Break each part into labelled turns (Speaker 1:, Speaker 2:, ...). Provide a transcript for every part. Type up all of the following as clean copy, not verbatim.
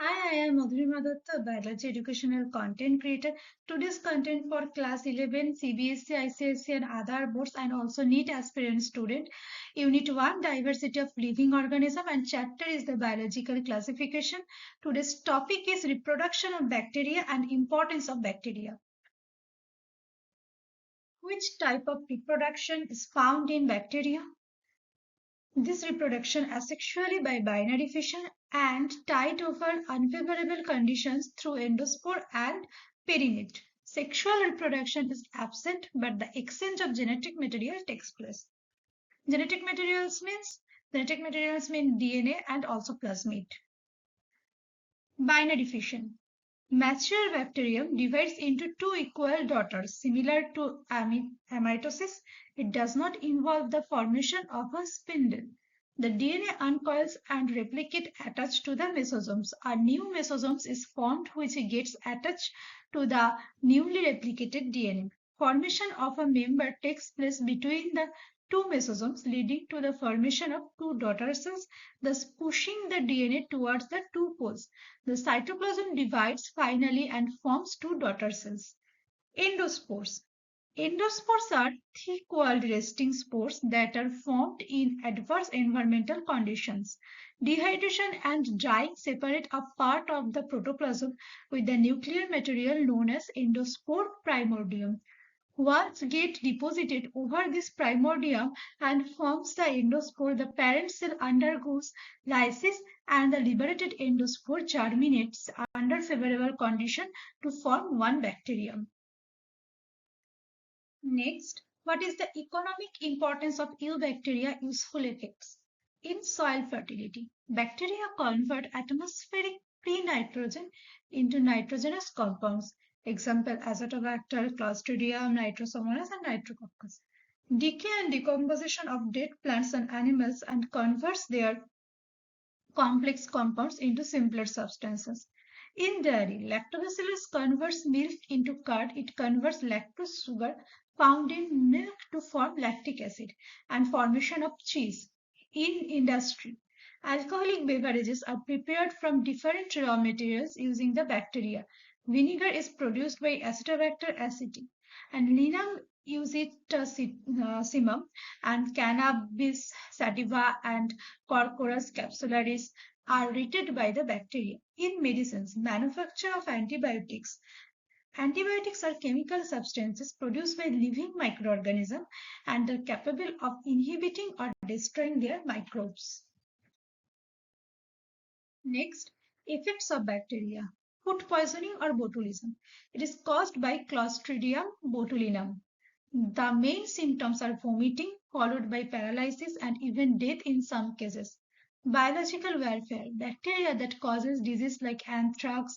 Speaker 1: Hi, I am Madhurima Datta, biology educational content creator. Today's content for class 11, CBSE, ICSE and other boards and also NEET aspirant student. Unit 1, diversity of living organism and chapter is the biological classification. Today's topic is reproduction of bacteria and importance of bacteria. Which type of reproduction is found in bacteria? This reproduction asexually by binary fission and tied over unfavorable conditions through endospore and perinate. Sexual reproduction is absent, but the exchange of genetic material takes place. Genetic materials means Genetic materials mean DNA and also plasmid. Binary fission. Mature bacterium divides into two equal daughters, similar to amitosis. It does not involve the formation of a spindle. The DNA uncoils and replicate attached to the mesosomes. A new mesosome is formed which gets attached to the newly replicated DNA. Formation of a member takes place between the two mesosomes, leading to the formation of two daughter cells, thus pushing the DNA towards the two poles. The cytoplasm divides finally and forms two daughter cells. Endospores. Endospores are thick-walled resting spores that are formed in adverse environmental conditions. Dehydration and drying separate a part of the protoplasm with the nuclear material known as endospore primordium. Once get deposited over this primordium and forms the endospore, the parent cell undergoes lysis and the liberated endospore germinates under favorable condition to form one bacterium. Next, what is the economic importance of eubacteria useful effects? In soil fertility, bacteria convert atmospheric free nitrogen into nitrogenous compounds. Example, Azotobacter, Clostridium, Nitrosomonas, and Nitrococcus. Decay and decomposition of dead plants and animals and converts their complex compounds into simpler substances. In dairy, lactobacillus converts milk into curd. It converts lactose sugar found in milk to form lactic acid and formation of cheese. In industry, alcoholic beverages are prepared from different raw materials using the bacteria. Vinegar is produced by Acetobacter aceti and Linum usitassimum and Cannabis sativa and Corchorus capsularis are treated by the bacteria. In medicines, manufacture of antibiotics. Antibiotics are chemical substances produced by living microorganisms and are capable of inhibiting or destroying their microbes. Next, effects of bacteria. Food poisoning or botulism. It is caused by Clostridium botulinum. The main symptoms are vomiting, followed by paralysis and even death in some cases. Biological warfare. Bacteria that causes disease like anthrax,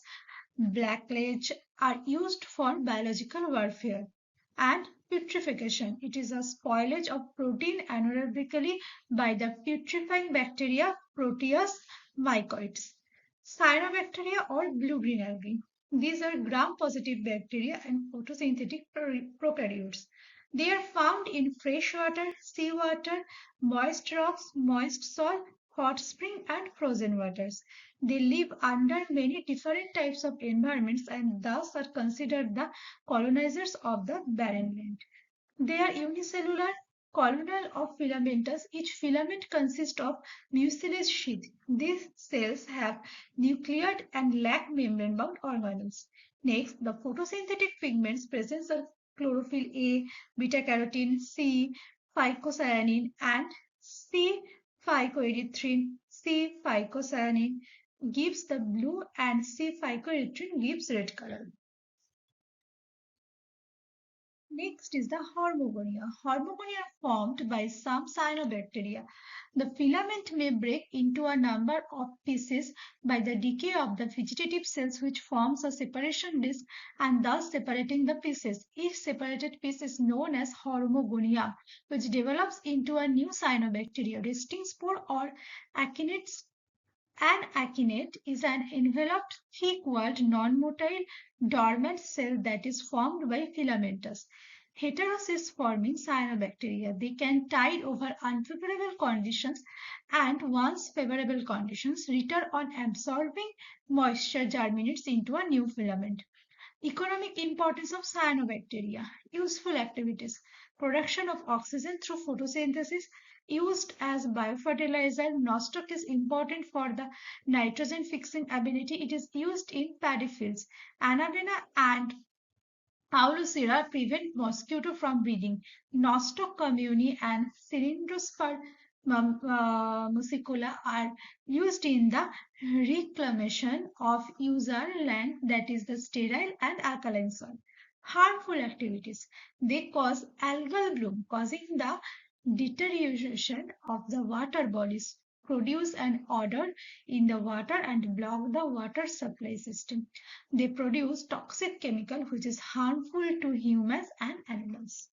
Speaker 1: blackleg are used for biological warfare. And putrefaction. It is a spoilage of protein anaerobically by the putrefying bacteria Proteus mycoids. Cyanobacteria or blue-green algae. These are gram-positive bacteria and photosynthetic prokaryotes. They are found in fresh water, seawater, moist rocks, moist soil, hot spring and frozen waters. They live under many different types of environments and thus are considered the colonizers of the barren land. They are unicellular, columnar or filamentous. Each filament consists of mucilage sheath. These cells have nucleated and lack membrane-bound organelles. Next, the photosynthetic pigments presence of chlorophyll A, beta-carotene, C, phycocyanin, and C-phycoerythrin. C-phycocyanin gives the blue and C-phycoerythrin gives red color. Next is the hormogonia. Hormogonia are formed by some cyanobacteria. The filament may break into a number of pieces by the decay of the vegetative cells which forms a separation disc and thus separating the pieces. Each separated piece is known as hormogonia, which develops into a new cyanobacteria, resting spore or akinete. An akinete is an enveloped, thick-walled, non-motile, dormant cell that is formed by filamentous. Heterocyst forming cyanobacteria. They can tide over unfavorable conditions and once favorable conditions return on absorbing moisture germinates into a new filament. Economic importance of cyanobacteria. Useful activities. Production of oxygen through photosynthesis. Used as biofertilizer. Nostoc is important for the nitrogen fixing ability. It is used in paddy fields. Anabaena and Aulacera prevent mosquito from breeding. Nostoc communi and Cylindrosperm muscicula are used in the reclamation of user land, that is the sterile and alkaline soil. Harmful activities. They cause algal bloom, causing the deterioration of the water bodies, produce an odor in the water and block the water supply system. They produce toxic chemical which is harmful to humans and animals.